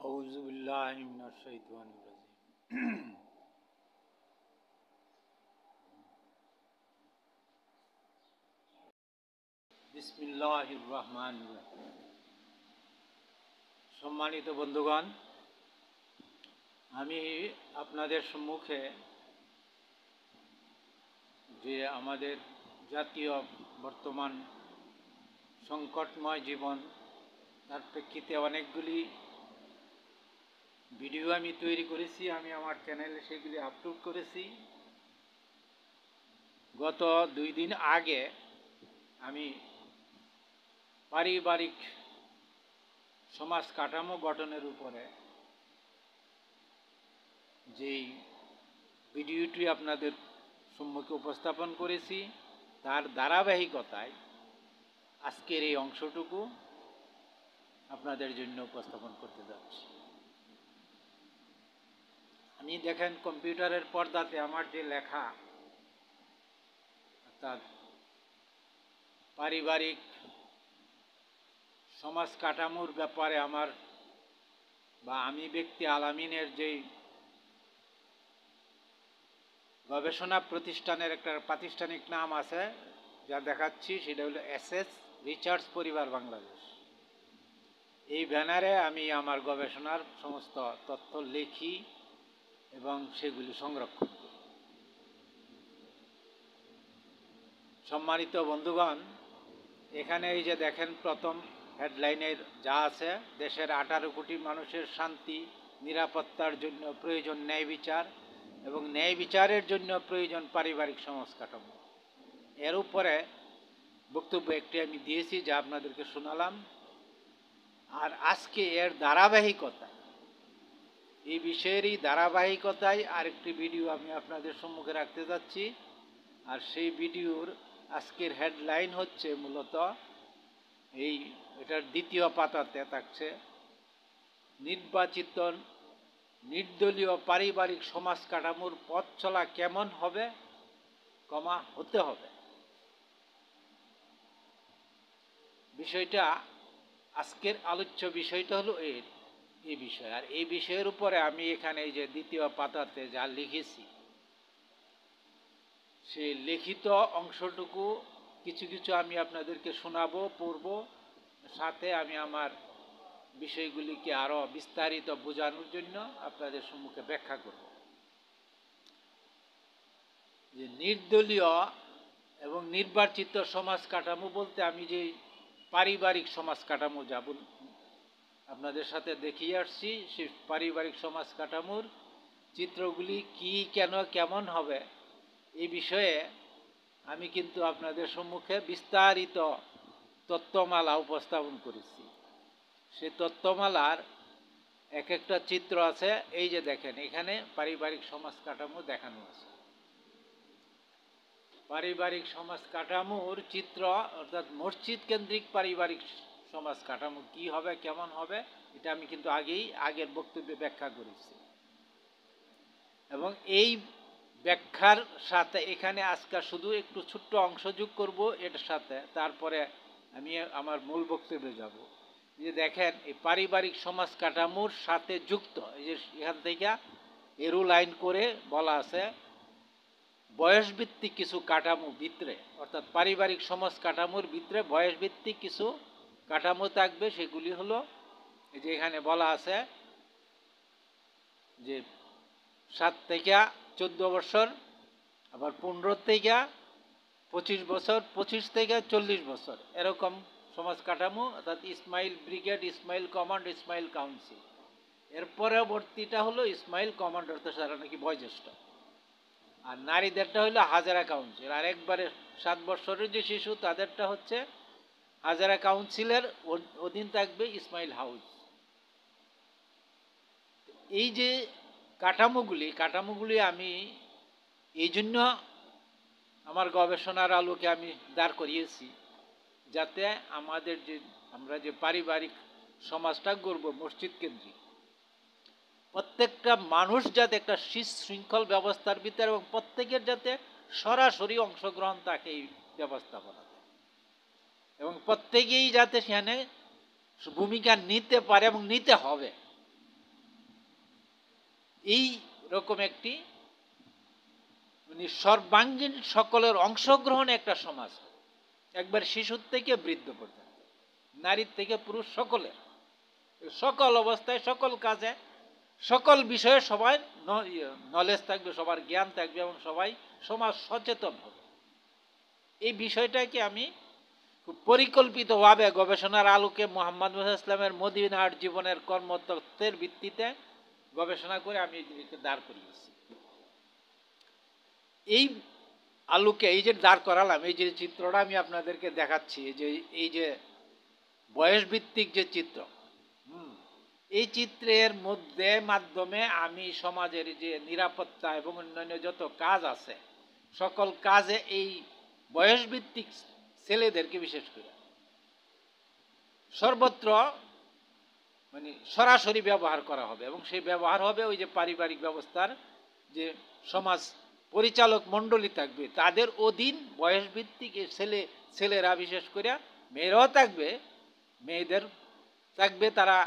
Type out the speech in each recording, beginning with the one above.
أعوذ بالله من الشيطان الرجيم বিসমিল্লাহির রহমানির রহিম। সম্মানিত বন্ধুগণ, আমি আপনাদের সম্মুখে যে আমাদের জাতীয় বর্তমান সংকটময় জীবন, তার প্রেক্ষিতে অনেকগুলি ভিডিও আমি তৈরি করেছি। আমি আমার চ্যানেলে সেগুলি আপলোড করেছি। গত 2 দিন আগে আমি পারিবারিক সমাজ কাঠামো গঠনের উপরে যেই ভিডিওটি আপনাদের সম্মুখে উপস্থাপন করেছি, তার ধারাবাহিকতায় আজকের এই অংশটুকু আপনাদের জন্য উপস্থাপন করতে যাচ্ছি। আমি দেখেন কম্পিউটারের পর্দাতে আমার যে লেখা, অর্থাৎ পারিবারিক সমাজ কাঠামোর ব্যাপারে আমার বা আমি ব্যক্তি আলামিনের যেই গবেষণা প্রতিষ্ঠানের একটা প্রাতিষ্ঠানিক নাম আছে, যা দেখাচ্ছি সেটা হলো এসএস রিসার্চ পরিবার বাংলাদেশ। এই ব্যানারে আমি আমার গবেষণার সমস্ত তথ্য লিখি এবং সেগুলি সংরক্ষণ করি। সম্মানিত বন্ধুগণ, এখানে এই যে দেখেন প্রথম হেডলাইনের যা আছে, দেশের 18 কোটি মানুষের শান্তি নিরাপত্তার জন্য প্রয়োজন ন্যায় বিচার এবং ন্যায় বিচারের জন্য প্রয়োজন পারিবারিক সমাজ কাঠামো। এর উপরে বক্তব্য একটি আমি দিয়েছি, যা আপনাদেরকে শোনালাম। আর আজকে এর ধারাবাহিকতা, এই বিষয়েরই ধারাবাহিকতায় আরেকটি ভিডিও আমি আপনাদের সম্মুখে রাখতে যাচ্ছি। আর সেই ভিডিওর আজকের হেডলাইন হচ্ছে মূলত এটার দ্বিতীয় পাতাতে থাকছে নির্বাচিত নির্দলীয় পারিবারিক সমাজ কাঠামোর পথ চলা কেমন হবে, হতে হবে। বিষয়টা আজকের আলোচ্য বিষয়টা হলো এই বিষয়। আর এই বিষয়ের উপরে আমি এখানে এই যে দ্বিতীয় পাতাতে যা লিখেছি, সেই লিখিত অংশটুকু কিছু কিছু আমি আপনাদেরকে শোনাবো, পড়ব, সাথে আমি আমার বিষয়গুলিকে আরো বিস্তারিত বোঝানোর জন্য আপনাদের সম্মুখে ব্যাখ্যা করব। যে নির্দলীয় এবং নির্বাচিত সমাজ কাঠামো বলতে আমি যে পারিবারিক সমাজ কাঠামো যাব আপনাদের সাথে দেখিয়ে আসছি, সেই পারিবারিক সমাজ কাঠামোর চিত্রগুলি কি, কেন, কেমন হবে, এই বিষয়ে আমি কিন্তু আপনাদের সম্মুখে বিস্তারিত তত্ত্বমালা উপস্থাপন করেছি। সেই তত্ত্বমালার এক একটা চিত্র আছে। এই যে দেখেন, এখানে পারিবারিক সমাজ কাঠামো দেখানো আছে। পারিবারিক সমাজ কাঠামোর চিত্র, অর্থাৎ মসজিদ কেন্দ্রিক পারিবারিক সমাজ কাঠামো কি হবে, কেমন হবে, এটা আমি কিন্তু আগের বক্তব্যে ব্যাখ্যা করেছি। এবং এই ব্যাখ্যার সাথে এখানে আজকে শুধু একটু ছোট্ট অংশ যোগ করব এটার সাথে, তারপরে আমি আমার মূল বক্তব্যে যাব। যে দেখেন, এই পারিবারিক সমাজ কাঠামোর সাথে যুক্ত, এই যে এখান থেকে এরু লাইন করে বলা আছে বয়সভিত্তিক কিছু কাঠামো ভিতরে, অর্থাৎ পারিবারিক সমাজ কাঠামোর ভিতরে বয়সভিত্তিক কিছু কাঠামো থাকবে। সেগুলি হলো এই যে এখানে বলা আছে যে 7 থেকে 14 বছর, আবার 15 থেকে 25 বছর, 25 থেকে 40 বছর, এরকম সমাজ কাঠামো, অর্থাৎ Ismail brigade, Ismail command, Ismail council. এর পরবর্তীটা হলো ইসমাইল কমান্ড, অর্থাৎ যারা নাকি বয়োজ্যেষ্ঠ। আর নারীদেরটা হলো হাজারা কাউন্সিল। আর একবারে 7 বছরের যে শিশু, তাদেরটা হচ্ছে হাজারা কাউন্সিলের অধীন থাকবে ইসমাইল হাউস। এই যে কাঠামোগুলি আমি এই জন্য আমার গবেষণার আলোকে আমি দাঁড় করিয়েছি, যাতে আমরা যে পারিবারিক সমাজটা গড়ব মসজিদ কেন্দ্রিক, প্রত্যেকটা মানুষ যাতে একটা শৃঙ্খল ব্যবস্থার ভিতরে এবং প্রত্যেকের যাতে সরাসরি অংশগ্রহণ থাকে এই ব্যবস্থাপনাতে, এবং প্রত্যেকেই যাতে সেখানে ভূমিকা নিতে পারে এবং নিতে হবে। এই রকম একটি মানে সর্বাঙ্গীন সকলের অংশগ্রহণে একটা সমাজ, একবার শিশুর থেকে বৃদ্ধ পর্যন্ত, নারীর থেকে পুরুষ, সকলের, সকল অবস্থায় সকল কাজে সকল বিষয়ে সবাই নলেজ থাকবে, সবার জ্ঞান থাকবে এবং সবাই সমাজ সচেতন হবে। এই বিষয়টাকে আমি খুব পরিকল্পিতভাবে গবেষণার আলোকে মোহাম্মদ মুহাম্মদ ইসলামের মদিনার জীবনের কর্মতত্ত্বের ভিত্তিতে গবেষণা করে আমি এটিকে দাঁড় করিয়েছি। এই আলোকে এই যে দাঁড় করালাম, এই যে চিত্রটা আমি আপনাদেরকে দেখাচ্ছি, এই যে বয়সভিত্তিক যে চিত্র, এই চিত্রের মাধ্যমে আমি সমাজের যে নিরাপত্তা এবং অন্যান্য যত কাজ আছে সকল কাজে এই বয়সভিত্তিক ছেলেদেরকে বিশেষ করে সর্বত্র মানে সরাসরি ব্যবহার করা হবে, এবং সেই ব্যবহার হবে ওই যে পারিবারিক ব্যবস্থার যে সমাজ পরিচালক মণ্ডলী থাকবে তাদের অধীন বয়সভিত্তিক ছেলেরা, বিশেষ করে মেয়েরাও থাকবে, মেয়েদের থাকবে তারা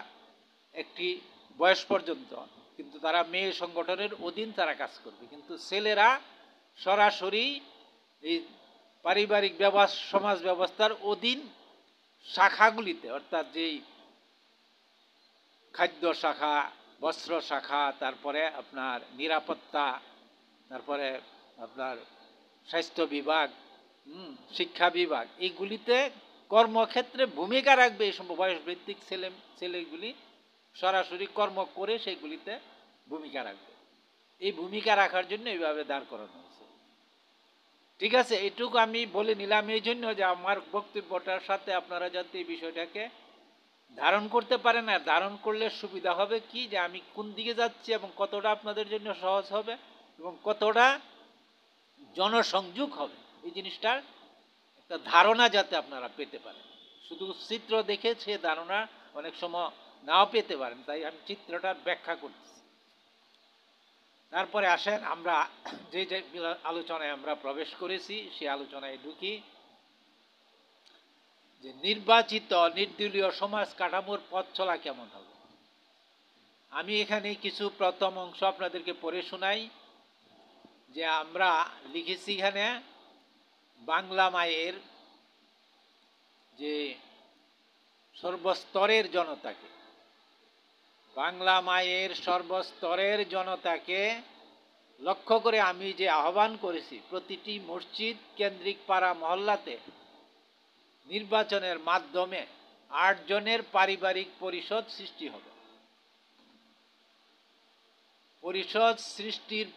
একটি বয়স পর্যন্ত, কিন্তু তারা মেয়ে সংগঠনের অধীন তারা কাজ করবে, কিন্তু ছেলেরা সরাসরি এই পারিবারিক সমাজ ব্যবস্থার অধীন শাখাগুলিতে, অর্থাৎ যেই খাদ্য শাখা, বস্ত্র শাখা, তারপরে আপনার নিরাপত্তা, তারপরে আপনার স্বাস্থ্য বিভাগ, শিক্ষা বিভাগ, এইগুলিতে কর্মক্ষেত্রে ভূমিকা রাখবে এই সময় বয়সভিত্তিক ছেলেগুলি সরাসরি কর্ম করে সেইগুলিতে ভূমিকা রাখবে। এই ভূমিকা রাখার জন্য এইভাবে দাঁড় করানো হয়েছে। ঠিক আছে, এইটুকু আমি বলে নিলাম এই জন্য যে আমার বক্তব্যটার সাথে আপনারা যাতে এই বিষয়টাকে ধারণ করতে পারেন, আর ধারণ করলে সুবিধা হবে কি, যে আমি কোন দিকে যাচ্ছি এবং কতটা আপনাদের জন্য সহজ হবে এবং কতটা জনসংযোগ হবে, এই জিনিসটার একটা ধারণা যাতে আপনারা পেতে পারেন। শুধু চিত্র দেখে সে ধারণা অনেক সময় নাও পেতে পারেন, তাই আমি চিত্রটার ব্যাখ্যা করতেছি। তারপরে আসেন আমরা যে যে আলোচনায় আমরা প্রবেশ করেছি সেই আলোচনায় ঢুকি, যে নির্বাচিত নির্দলীয় সমাজ কাঠামোর পথ চলা কেমন হবে। আমি এখানে কিছু প্রথম অংশ আপনাদেরকে পড়ে শোনাই, যে আমরা লিখেছি এখানে বাংলা মায়ের যে সর্বস্তরের জনতাকে, বাংলা মায়ের সর্বস্তরের জনতাকে লক্ষ্য করে আমি যে আহ্বান করেছি, প্রতিটি মসজিদ কেন্দ্রিক পাড়া মহল্লাতে নির্বাচনের মাধ্যমে ৮ জনের পারিবারিক পরিষদ সৃষ্টি হবে। পরিষদ সৃষ্টির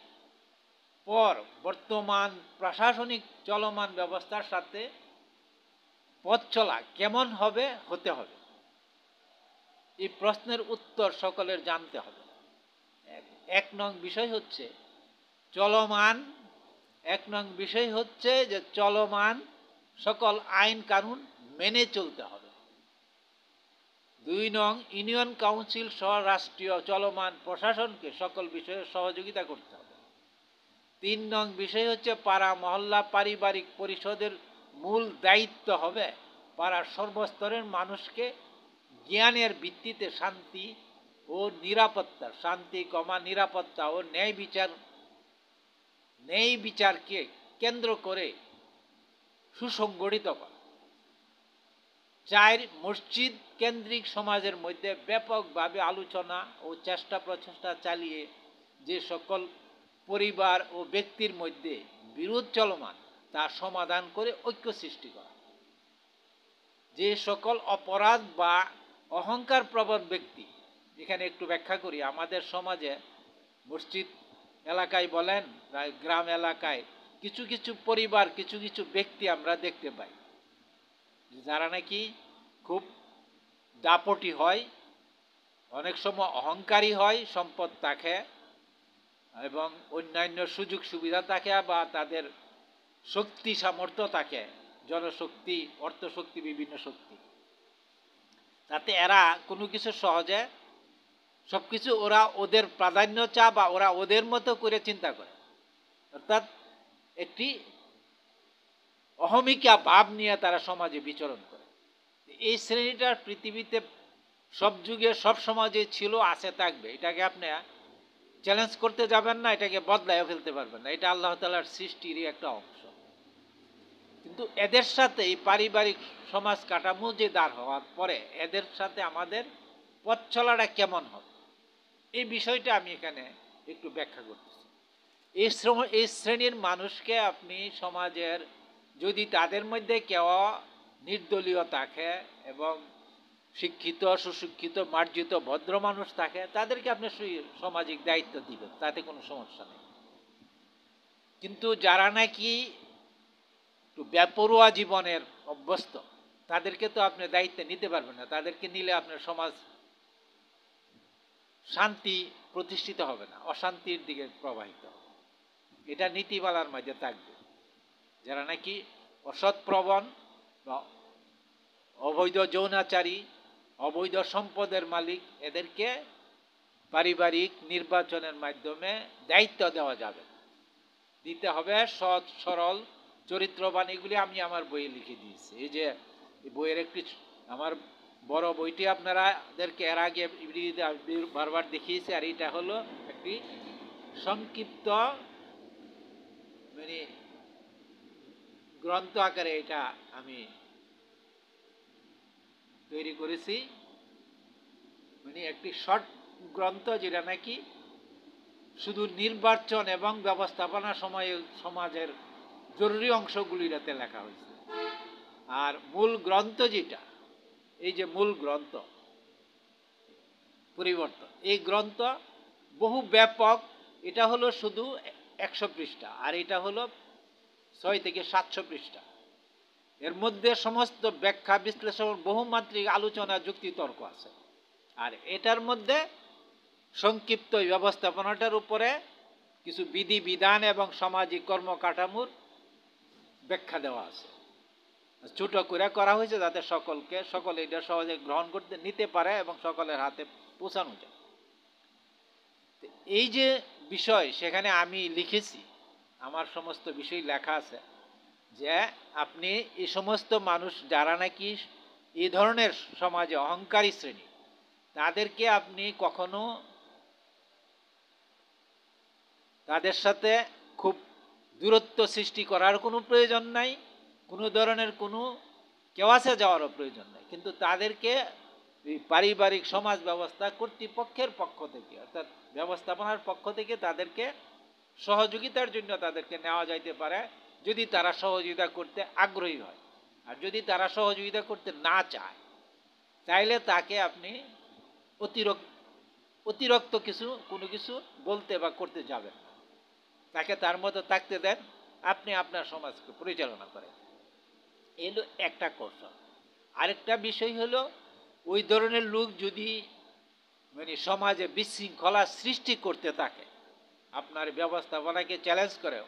পর বর্তমান প্রশাসনিক চলমান ব্যবস্থার সাথে পথ চলা কেমন হবে, হতে হবে, এই প্রশ্নের উত্তর সকলের জানতে হবে। এক নং বিষয় হচ্ছে যে চলমান সকল আইন কানুন মেনে চলতে হবে। ২ নং, ইউনিয়ন কাউন্সিল সহ রাষ্ট্রীয় চলমান প্রশাসনকে সকল বিষয়ে সহযোগিতা করতে হবে। ৩ নং বিষয় হচ্ছে পাড়া মহল্লা পারিবারিক পরিষদের মূল দায়িত্ব হবে পাড়ার সর্বস্তরের মানুষকে জ্ঞানের ভিত্তিতে শান্তি ও নিরাপত্তা, নিরাপত্তা ও ন্যায় বিচারকে কেন্দ্র করে সুসংগঠিত করা। ৪, মসজিদ কেন্দ্রিক সমাজের মধ্যে ব্যাপকভাবে আলোচনা ও প্রচেষ্টা চালিয়ে যে সকল পরিবার ও ব্যক্তির মধ্যে বিরোধ চলমান তা সমাধান করে ঐক্য সৃষ্টি করা। যে সকল অপরাধ বা অহংকার প্রবণ ব্যক্তি, এখানে একটু ব্যাখ্যা করি, আমাদের সমাজে মসজিদ এলাকায় বলেন, গ্রাম এলাকায় কিছু কিছু পরিবার, কিছু কিছু ব্যক্তি আমরা দেখতে পাই যারা নাকি খুব দাপটি হয়, অনেক সময় অহংকারী হয়, সম্পদ থাকে এবং অন্যান্য সুযোগ সুবিধা থাকে, বা তাদের শক্তি সামর্থ্য থাকে, জনশক্তি, অর্থশক্তি, বিভিন্ন শক্তি, তাতে এরা কোনো কিছু সহজে সবকিছু ওরা ওদের প্রাধান্য চা বা ওরা ওদের মতো করে চিন্তা করে, অর্থাৎ একটি অহমিকা ভাব নিয়ে তারা সমাজে বিচরণ করে। এই শ্রেণীটার পৃথিবীতে সব যুগে সব সমাজে ছিল, আছে, থাকবে। এটাকে আপনি চ্যালেঞ্জ করতে যাবেন না, এটাকে বদলাইয়া ফেলতে পারবেন না। এটা আল্লাহ তাআলার সৃষ্টিরই একটা অংশ। কিন্তু এদের সাথে এই পারিবারিক সমাজ কাঠামো যে দাঁড় হওয়ার পরে এদের সাথে আমাদের পথ চলাটা কেমন হবে, এই বিষয়টা আমি এখানে একটু ব্যাখ্যা করতেছি। এই শ্রেণীর মানুষকে আপনি সমাজের, যদি তাদের মধ্যে কেউ নির্দলীয় থাকে এবং শিক্ষিত, সুশিক্ষিত, মার্জিত, ভদ্র মানুষ থাকে, তাদেরকে আপনি সামাজিক দায়িত্ব দিবেন, তাতে কোনো সমস্যা নেই। কিন্তু যারা নাকি একটু বেপরোয়া জীবনের অভ্যস্ত, তাদেরকে তো আপনি দায়িত্ব নিতে পারবেন না। তাদেরকে নিলে আপনার সমাজ শান্তি প্রতিষ্ঠিত হবে না, অশান্তির দিকে প্রবাহিত হবে। এটা নীতিমালার মাঝে থাকবে। যারা নাকি অসৎপ্রবণ বা অবৈধ যৌনাচারী, অবৈধ সম্পদের মালিক, এদেরকে পারিবারিক নির্বাচনের মাধ্যমে দায়িত্ব দেওয়া যাবে, দিতে হবে সৎ সরল চরিত্রবান। এগুলি আমি আমার বইয়ে লিখে দিয়েছি। এই যে বইয়ের একটি আমার বড় বইটি আপনারাদেরকে এর আগে বারবার দেখিয়েছি, আর এটা হলো একটি সংক্ষিপ্ত মানে গ্রন্থ আকারে এটা আমি তৈরি করেছি, মানে একটি শর্ট গ্রন্থ, যেটা নাকি শুধু নির্বাচন এবং ব্যবস্থাপনা সময়ে সমাজের জরুরি অংশগুলি এটাতে লেখা হয়েছে। আর মূল গ্রন্থ যেটা, এই যে মূল গ্রন্থ পরিবর্তন, এই গ্রন্থ বহু ব্যাপক। এটা হলো শুধু 100 পৃষ্ঠা, আর এটা হলো 6 থেকে 700 পৃষ্ঠা। এর মধ্যে সমস্ত ব্যাখ্যা বিশ্লেষণ, বহুমাত্রিক আলোচনা, যুক্তি তর্ক আছে। আর এটার মধ্যে সংক্ষিপ্ত ব্যবস্থাপনাটার উপরে কিছু বিধি বিধান এবং সামাজিক কর্মকাঠামোর ব্যাখ্যা দেওয়া আছে। ছোট করে করা হয়েছে যাতে সকলে এটা সহজে গ্রহণ করতে নিতে পারে এবং সকলের হাতে পৌঁছানো যায়। এই যে বিষয়, সেখানে আমি লিখেছি, আমার সমস্ত বিষয় লেখা আছে, যে আপনি এই সমস্ত মানুষ যারা নাকি এই ধরনের সমাজে অহংকারী শ্রেণী, তাদেরকে আপনি কখনো তাদের সাথে খুব দূরত্ব সৃষ্টি করার কোনো প্রয়োজন নাই, কোনো ধরনের কোনো কেওয়াসে যাওয়ারও প্রয়োজন নাই। কিন্তু তাদেরকে পারিবারিক সমাজ ব্যবস্থা কর্তৃপক্ষের পক্ষ থেকে, অর্থাৎ ব্যবস্থাপনার পক্ষ থেকে তাদেরকে সহযোগিতার জন্য তাদেরকে নেওয়া যাইতে পারে, যদি তারা সহযোগিতা করতে আগ্রহী হয়। আর যদি তারা সহযোগিতা করতে না চায়, তাইলে তাকে আপনি অতিরিক্ত কোনো কিছু বলতে বা করতে যাবেন না। তাকে তার মতো থাকতে দেন, আপনি আপনার সমাজকে পরিচালনা করেন। এলো একটা কৌশল। আরেকটা বিষয় হলো, ওই ধরনের লোক যদি মানে সমাজে বিশৃঙ্খলা সৃষ্টি করতে থাকে, আপনার ব্যবস্থাপনাকে চ্যালেঞ্জ করে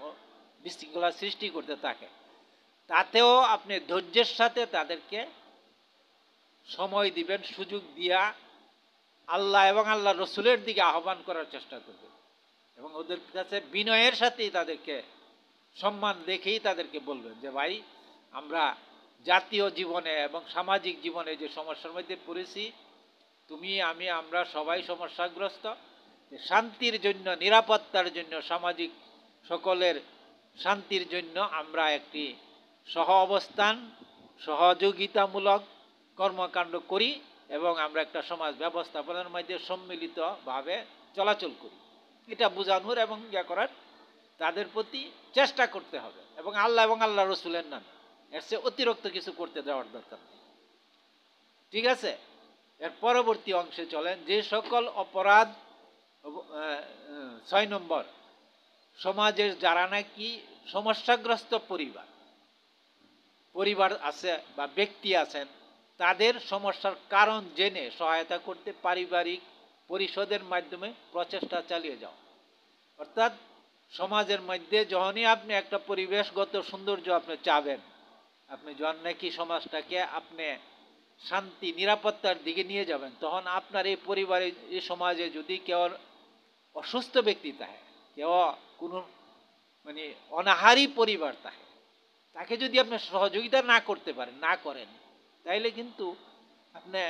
বিশৃঙ্খলা সৃষ্টি করতে থাকে, তাতেও আপনি ধৈর্যের সাথে তাদেরকে সময় দিবেন, সুযোগ দিয়া আল্লাহ এবং আল্লাহ রসুলের দিকে আহ্বান করার চেষ্টা করবেন, এবং ওদের কাছে বিনয়ের সাথেই তাদেরকে সম্মান দেখেই তাদেরকে বলবেন যে ভাই, আমরা জাতীয় জীবনে এবং সামাজিক জীবনে যে সমস্যার মধ্যে পড়েছি, তুমি আমরা সবাই সমস্যাগ্রস্ত। শান্তির জন্য, নিরাপত্তার জন্য, সামাজিক সকলের শান্তির জন্য আমরা একটি সহ অবস্থান, সহযোগিতামূলক কর্মকাণ্ড করি এবং আমরা একটা সমাজ ব্যবস্থাপনার মধ্যে সম্মিলিতভাবে চলাচল করি। এটা বোঝানোর এবং ইয়া করার তাদের প্রতি চেষ্টা করতে হবে, এবং আল্লাহ রসুলের নামে। এর চেয়ে অতিরিক্ত কিছু করতে দেওয়ার দরকার নেই। ঠিক আছে? এর পরবর্তী অংশে চলেন, যে সকল অপরাধ 6 নম্বর, সমাজের যারা নাকি সমস্যাগ্রস্ত পরিবার আছে বা ব্যক্তি আছেন, তাদের সমস্যার কারণ জেনে সহায়তা করতে পারিবারিক পরিষদের মাধ্যমে প্রচেষ্টা চালিয়ে যাও। অর্থাৎ সমাজের মধ্যে যখনই আপনি একটা পরিবেশগত সৌন্দর্য আপনি চাবেন, আপনি যখন নাকি সমাজটাকে আপনি শান্তি নিরাপত্তার দিকে নিয়ে যাবেন, তখন আপনার এই পরিবারে, এই সমাজে যদি কেউ অসুস্থ ব্যক্তি থাকে, কেউ কোনো মানে অনাহারী পরিবার থাকে, তাকে যদি আপনি সহযোগিতা না করেন, তাইলে কিন্তু আপনি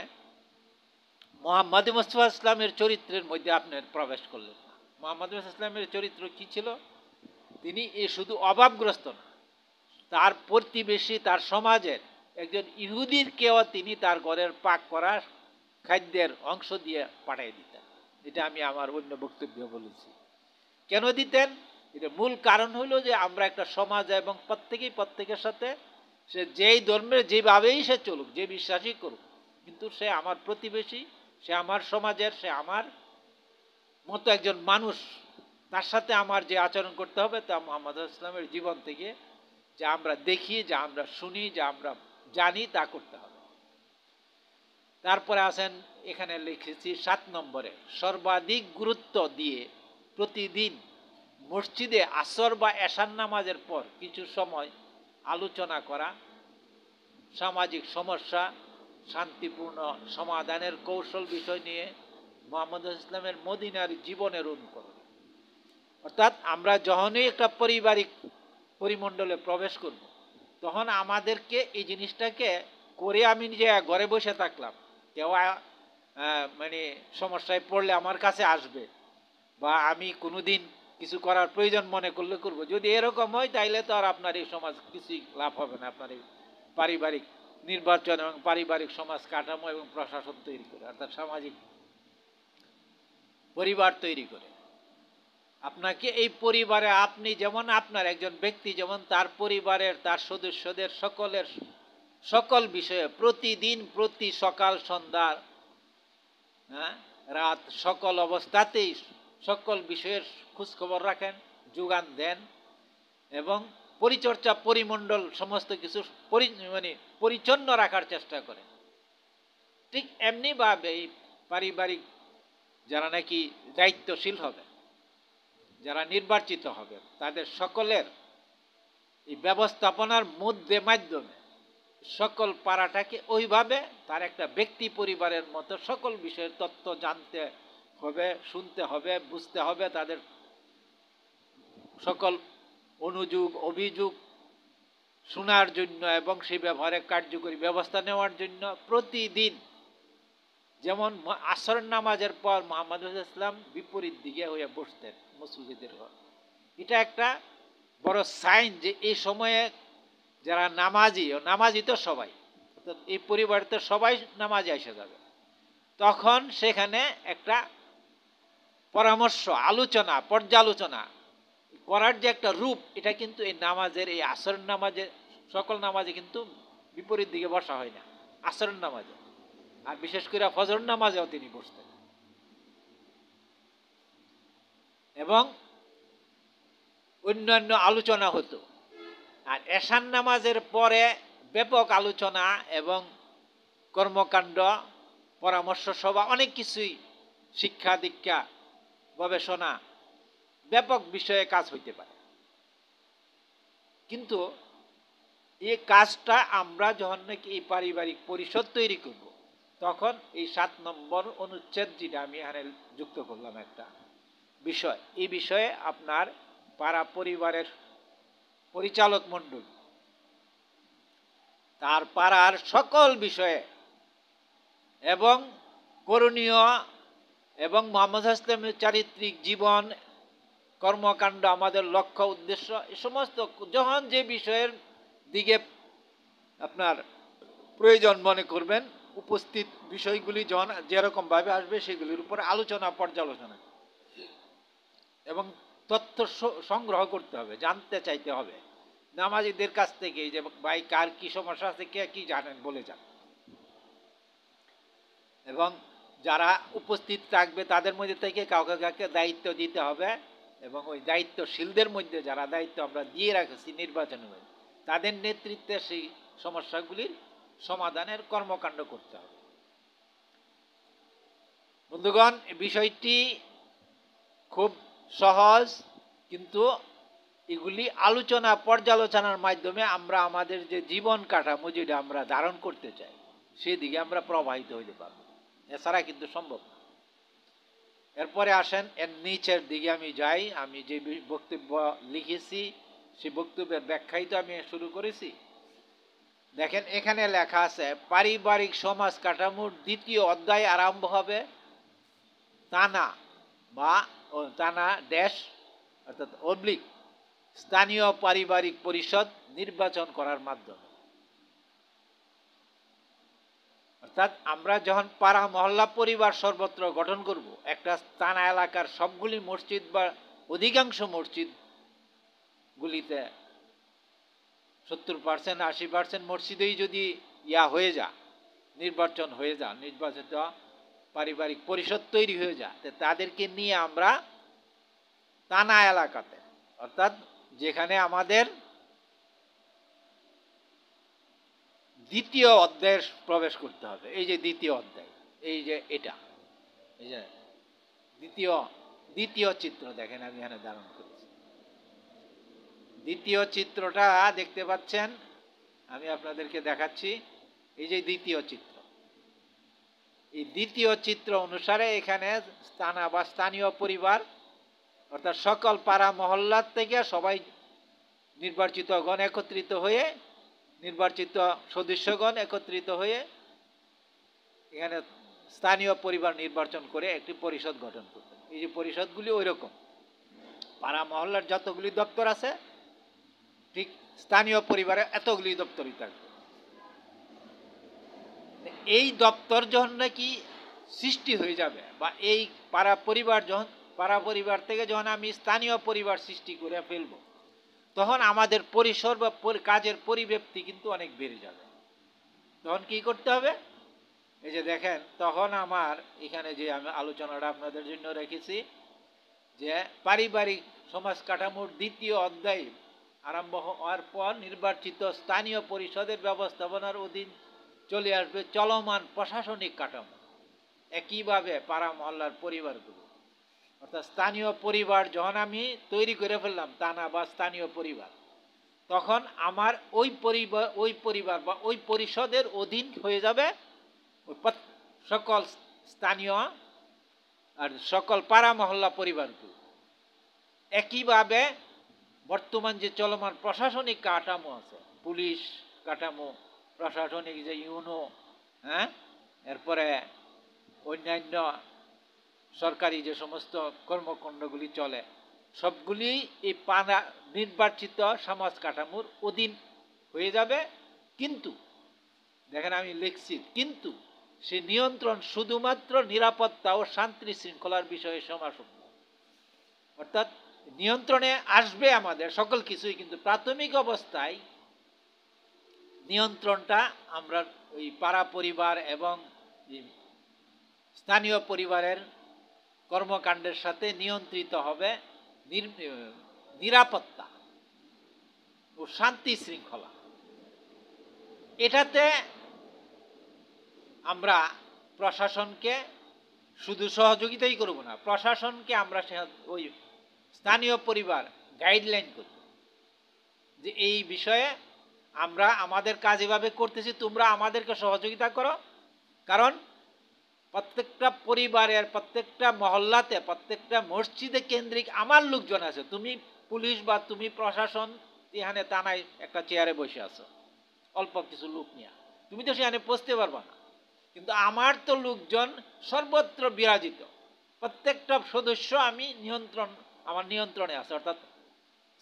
মুহাম্মদ মুস্তাফা ইসলামের চরিত্রের মধ্যে আপনি প্রবেশ করলেন না। মুহাম্মদ ইসলামের চরিত্র কি ছিল? তিনি শুধু অভাবগ্রস্ত না, তার প্রতিবেশী, তার সমাজের একজন ইহুদিরকেও তিনি তার ঘরের পাক করা খাদ্যের অংশ দিয়ে পাঠিয়ে দিতেন। এটা আমি আমার অন্য বক্তব্যে বলেছি। কেন দিতেন? এটা মূল কারণ হলো যে আমরা একটা সমাজ এবং প্রত্যেকের সাথে সে যেই ধর্মের যেভাবেই সে চলুক, যে বিশ্বাসই করুক, কিন্তু সে আমার প্রতিবেশী, সে আমার সমাজের, সে আমার মতো একজন মানুষ। তার সাথে আমার যে আচরণ করতে হবে তা মুহাম্মদ ইসলামের জীবন থেকে যা আমরা দেখি, যা আমরা শুনি, যা আমরা জানি তা করতে হবে। তারপরে আছেন, এখানে লিখেছি 7 নম্বরে, সর্বাধিক গুরুত্ব দিয়ে প্রতিদিন মসজিদে আসর বা এশার নামাজের পর কিছু সময় আলোচনা করা, সামাজিক সমস্যা শান্তিপূর্ণ সমাধানের কৌশল বিষয় নিয়ে মুহাম্মদ ইসলামের মদিনার জীবনের অনুকরণ। অর্থাৎ আমরা যখনই একটা পারিবারিক পরিমণ্ডলে প্রবেশ করব, তখন আমাদেরকে এই জিনিসটাকে করে, আমি নিজে ঘরে বসে থাকলাম, কেউ মানে সমস্যায় পড়লে আমার কাছে আসবে, বা আমি কোনোদিন কিছু করার প্রয়োজন মনে করলে করব, যদি এরকম হয় তাইলে তো আর আপনার এই সমাজ কিছুই লাভ হবে না। আপনার এই পারিবারিক নির্বাচন এবং পারিবারিক সমাজ কাঠামো এবং প্রশাসন তৈরি করে, অর্থাৎ সামাজিক পরিবার তৈরি করে আপনাকে এই পরিবারে, আপনি যেমন আপনার একজন ব্যক্তি, যেমন তার পরিবারের, তার সদস্যদের সকলের সকল বিষয়ে প্রতিদিন, প্রতি সকাল সন্ধ্যা, রাত, সকল অবস্থাতেই সকল বিষয়ের খোঁজখবর রাখেন, যোগান দেন এবং পরিচর্যা, পরিমণ্ডল সমস্ত কিছু মানে পরিচ্ছন্ন রাখার চেষ্টা করেন। ঠিক এমনিভাবে এই পারিবারিক যারা নাকি দায়িত্বশীল হবে, যারা নির্বাচিত হবে, তাদের সকলের এই ব্যবস্থাপনার মাধ্যমে সকল পাড়াটাকে ওইভাবে তার একটা ব্যক্তি পরিবারের মতো সকল বিষয়ের তথ্য জানতে হবে, শুনতে হবে, বুঝতে হবে, তাদের সকল অনুযোগ অভিযোগ শোনার জন্য এবং সেই ব্যবহারে কার্যকরী ব্যবস্থা নেওয়ার জন্য প্রতিদিন, যেমন আসর নামাজের পর মুহাম্মদ ইসলাম বিপরীত দিকে হয়ে বসতেন মসজিদের ঘর। এটা একটা বড় সাইন যে এই সময়ে যারা নামাজি তো সবাই, এই পরিবারে তো সবাই নামাজে এসে যাবে, তখন সেখানে একটা পরামর্শ, আলোচনা, পর্যালোচনা করার যে একটা রূপ, এটা কিন্তু এই নামাজের, এই আসর নামাজে, সকল নামাজে কিন্তু বিপরীত দিকে বসা হয় না। আসর নামাজে আর বিশেষ করে ফজর নামাজেও তিনি বসতেন এবং অন্যান্য আলোচনা হতো। আর এশার নামাজের পরে ব্যাপক আলোচনা এবং কর্মকাণ্ড, পরামর্শ সভা, অনেক কিছুই, শিক্ষা দীক্ষা, গবেষণা, ব্যাপক বিষয়ে কাজ হইতে পারে। কিন্তু এই কাজটা আমরা যখন নাকি এই পারিবারিক পরিষদ তৈরি করব, তখন এই 7 নম্বর অনুচ্ছেদ যেটা আমি এখানে যুক্ত করলাম একটা বিষয়, এই বিষয়ে আপনার পাড়া পরিবারের পরিচালক মণ্ডলী তার পাড়ার সকল বিষয়ে এবং করণীয় এবং মুহাম্মদ ইসলামের চারিত্রিক জীবন, কর্মকাণ্ড, আমাদের লক্ষ্য উদ্দেশ্য, এই সমস্ত যখন যে বিষয়ের দিকে আপনার প্রয়োজন মনে করবেন, উপস্থিত বিষয়গুলি যখন যেরকমভাবে আসবে সেগুলির উপর আলোচনা, পর্যালোচনা এবং তথ্য সংগ্রহ করতে হবে, জানতে চাইতে হবে নামাজিদের কাছ থেকে, যে ভাই কার কি সমস্যা আছে, কে কি জানেন বলে যান। এবং যারা উপস্থিত থাকবে তাদের মধ্যে থেকে কাউকে কাউকে দায়িত্ব দিতে হবে এবং ওই দায়িত্বশীলদের মধ্যে যারা দায়িত্ব আমরা দিয়ে রাখছি নির্বাচনের মধ্যে, তাদের নেতৃত্বে সেই সমস্যাগুলির সমাধানের কর্মকাণ্ড করতে হবে। বন্ধুগণ, বিষয়টি খুব সহজ, কিন্তু এগুলি আলোচনা, পর্যালোচনার মাধ্যমে আমরা আমাদের যে জীবন কাঠামো যেটা আমরা ধারণ করতে চাই, সেদিকে আমরা প্রবাহিত হইতে পারব, এছাড়া কিন্তু সম্ভব না। এরপরে আসেন এর নিচের দিকে আমি যাই। আমি যে বক্তব্য লিখেছি সেই বক্তব্যের ব্যাখ্যাই তো আমি শুরু করেছি। দেখেন, এখানে লেখা আছে পারিবারিক সমাজ কাঠামোর 2য় অধ্যায় আরম্ভ হবে তানা বা টানা ড্যাশ অর্থাৎ অবলিক স্থানীয় পারিবারিক পরিষদ নির্বাচন করার মাধ্যমে। অর্থাৎ আমরা যখন পাড়া মহল্লা পরিবার সর্বত্র গঠন করব, একটা থানা এলাকার সবগুলি মসজিদ বা অধিকাংশ মসজিদগুলিতে 70% 80% মসজিদেই যদি হয়ে যায়, নির্বাচন হয়ে যায়, নির্বাচিত পারিবারিক পরিষদ তৈরি হয়ে যায়, তাদেরকে নিয়ে আমরা থানা এলাকাতে, অর্থাৎ যেখানে আমাদের দ্বিতীয় অধ্যায়ে প্রবেশ করতে হবে। এই যে দ্বিতীয় অধ্যায়, এই যে এটা, এই যে দ্বিতীয় চিত্র দেখেন, আমি এখানে ধারণ করেছি। দ্বিতীয় চিত্রটা দেখতে পাচ্ছেন, আমি আপনাদেরকে দেখাচ্ছি। এই যে দ্বিতীয় চিত্র, এই দ্বিতীয় চিত্র অনুসারে এখানে থানা বা স্থানীয় পরিবার অর্থাৎ সকল পাড়া মহল্লার থেকে সবাই নির্বাচিতগণ একত্রিত হয়ে, নির্বাচিত সদস্যগণ একত্রিত হয়ে এখানে স্থানীয় পরিবার নির্বাচন করে একটি পরিষদ গঠন করতেন। এই যে পরিষদগুলি ওই রকম, পাড়া মহল্লার যতগুলি দপ্তর আছে ঠিক স্থানীয় পরিবারে এতগুলি দপ্তরই থাকবে। এই দপ্তর যখন নাকি সৃষ্টি হয়ে যাবে, বা এই পাড়া পরিবার থেকে যখন আমি স্থানীয় পরিবার সৃষ্টি করে ফেলব, তখন আমাদের পরিসর বা কাজের পরিব্যাপ্তি কিন্তু অনেক বেড়ে যাবে। তখন কি করতে হবে? এই যে দেখেন, তখন আমার এখানে যে আমি আলোচনাটা আপনাদের জন্য রেখেছি, যে পারিবারিক সমাজ কাঠামোর দ্বিতীয় অধ্যায় আরম্ভ হওয়ার পর নির্বাচিত স্থানীয় পরিষদের ব্যবস্থাপনার অধীন চলে আসবে চলমান প্রশাসনিক কাঠামো। একইভাবে পাড়া মহল্লার পরিবারগুলো, অর্থাৎ স্থানীয় পরিবার যখন আমি তৈরি করে ফেললাম, থানা বা স্থানীয় পরিবার, তখন আমার ওই পরিবার বা ওই পরিষদের অধীন হয়ে যাবে সকল স্থানীয় আর সকল পাড়া মহল্লা পরিবারগুলো। একইভাবে বর্তমান যে চলমান প্রশাসনিক কাঠামো আছে, পুলিশ কাঠামো, প্রশাসনিক যে ইউনো, এরপরে অন্যান্য সরকারি যে সমস্ত কর্মকাণ্ডগুলি চলে, সবগুলি এই পাড়া নির্বাচিত সমাজ কাঠামোর অধীন হয়ে যাবে। কিন্তু দেখেন, আমি লিখছি কিন্তু সে নিয়ন্ত্রণ শুধুমাত্র নিরাপত্তা ও শান্তি শৃঙ্খলার বিষয়ে সমাসক্ত। অর্থাৎ নিয়ন্ত্রণে আসবে আমাদের সকল কিছুই, কিন্তু প্রাথমিক অবস্থায় নিয়ন্ত্রণটা আমরা ওই পাড়া পরিবার এবং স্থানীয় পরিবারের কর্মকাণ্ডের সাথে নিয়ন্ত্রিত হবে নিরাপত্তা ও শান্তি শৃঙ্খলা। এটাতে আমরা প্রশাসনকে শুধু সহযোগিতাই করব না, প্রশাসনকে আমরা ওই স্থানীয় পরিবার গাইডলাইন করব যে এই বিষয়ে আমরা আমাদের কাজ এভাবে করতেছি, তোমরা আমাদেরকে সহযোগিতা করো। কারণ প্রত্যেকটা পরিবারের, প্রত্যেকটা মহল্লাতে, প্রত্যেকটা মসজিদে কেন্দ্রিক আমার লোকজন আছে। তুমি পুলিশ বা তুমি প্রশাসন এখানে থানায় একটা চেয়ারে বসে আছো অল্প কিছু লোক নিয়ে, তুমি তো সেখানে পৌঁছতে পারবা না। কিন্তু আমার তো লোকজন সর্বত্র বিরাজিত, প্রত্যেকটা সদস্য আমার নিয়ন্ত্রণে আছে, অর্থাৎ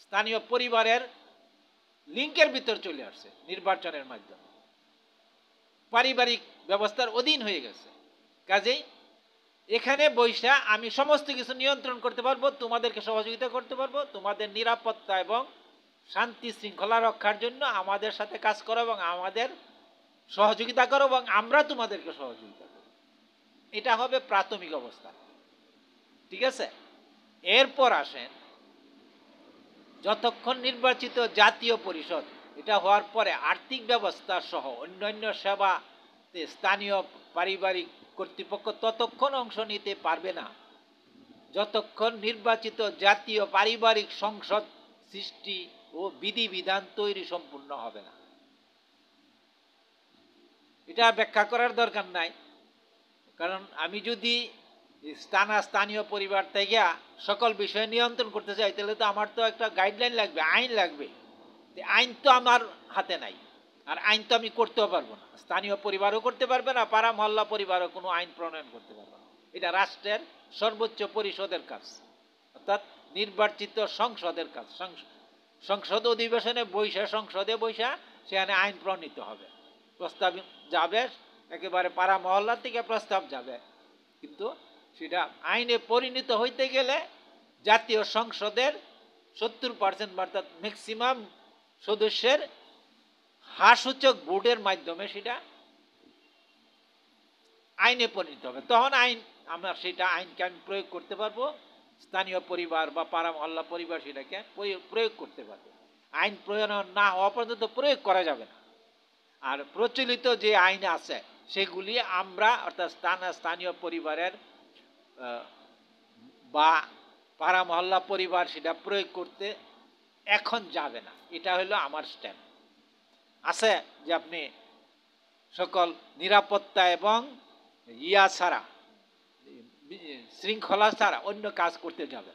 স্থানীয় পরিবারের লিঙ্কের ভিতর চলে আসছে নির্বাচনের মাধ্যমে, পারিবারিক ব্যবস্থার অধীন হয়ে গেছে। কাজেই এখানে বৈশা আমি সমস্ত কিছু নিয়ন্ত্রণ করতে পারবো, তোমাদেরকে সহযোগিতা করতে পারবো, তোমাদের নিরাপত্তা এবং শান্তি শৃঙ্খলা রক্ষার জন্য আমাদের সাথে কাজ করো এবং আমাদের সহযোগিতা করো এবং আমরা তোমাদেরকে সহযোগিতা করব। এটা হবে প্রাথমিক অবস্থা, ঠিক আছে? এরপর আসেন, যতক্ষণ নির্বাচিত জাতীয় পরিষদ এটা হওয়ার পরে আর্থিক ব্যবস্থা সহ অন্যান্য সেবাতে স্থানীয় পারিবারিক কর্তৃপক্ষ ততক্ষণ অংশ নিতে পারবে না যতক্ষণ নির্বাচিত জাতীয় পারিবারিক সংসদ সৃষ্টি ও বিধিবিধান তৈরি সম্পূর্ণ হবে না। এটা ব্যাখ্যা করার দরকার নাই, কারণ আমি যদি স্থানীয় পরিবার থেকে সকল বিষয় নিয়ন্ত্রণ করতে চাই, তাহলে তো আমার তো একটা গাইডলাইন লাগবে, আইন লাগবে। আইন তো আমার হাতে নাই, আর আইন তো আমি করতেও পারবো না, স্থানীয় পরিবারও করতে পারবে না, পাড়া মহল্লা পরিবারও কোনো আইন প্রণয়ন করতে পারবে না। এটা রাষ্ট্রের সর্বোচ্চ পরিষদের কাজ। অর্থাৎ নির্বাচিত সংসদের কাজ। সংসদ অধিবেশনে বৈশা, সংসদে বৈশা সেখানে আইন প্রণীত হবে, প্রস্তাব যাবে, একেবারে পাড়া মহল্লা থেকে প্রস্তাব যাবে, কিন্তু সেটা আইনে পরিণত হইতে গেলে জাতীয় সংসদের 70% অর্থাৎ ম্যাক্সিমাম সদস্যের হাসূচক ভোটের মাধ্যমে সেটা আইনে পরিণত হবে। তখন আমরা সেটা আইনকে আমি প্রয়োগ করতে পারবো, স্থানীয় পরিবার বা পাড়া মহল্লা পরিবার সেটাকে প্রয়োগ করতে পারবে। আইন প্রণয়ন না হওয়া পর্যন্ত প্রয়োগ করা যাবে না। আর প্রচলিত যে আইন আছে সেগুলি আমরা অর্থাৎ স্থানীয় পরিবারের বা পাড়া মহল্লা পরিবার সেটা প্রয়োগ করতে এখন যাবে না। এটা হলো আমার স্ট্যান্ড। আছে যে আপনি সকল নিরাপত্তা এবং ছাড়া, শৃঙ্খলা ছাড়া অন্য কাজ করতে যাবে।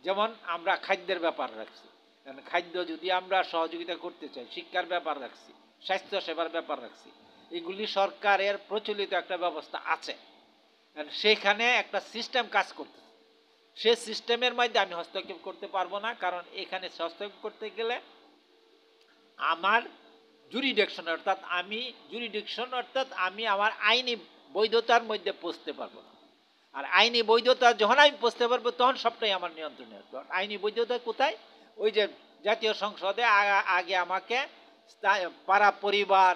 যেমন আমরা খাদ্যের ব্যাপার রাখছি, খাদ্য যদি আমরা সহযোগিতা করতে চাই, শিক্ষার ব্যাপার রাখছি, স্বাস্থ্য সেবার ব্যাপার রাখছি, এগুলি সরকারের প্রচলিত একটা ব্যবস্থা আছে, সেখানে একটা সিস্টেম কাজ করতে, সে সিস্টেমের মধ্যে আমি হস্তক্ষেপ করতে পারবো না, কারণ এখানে হস্তক্ষেপ করতে গেলে আমার জুরিডিকশন অর্থাৎ আমি আমার আইনি বৈধতার মধ্যে পৌঁছতে পারবো না। আর আইনি বৈধতা যখন আমি পৌঁছতে পারবো তখন সবটাই আমার নিয়ন্ত্রণে আসবে। আইনি বৈধতা কোথায়? ওই যে জাতীয় সংসদে আগে আমাকে পাড়া পরিবার,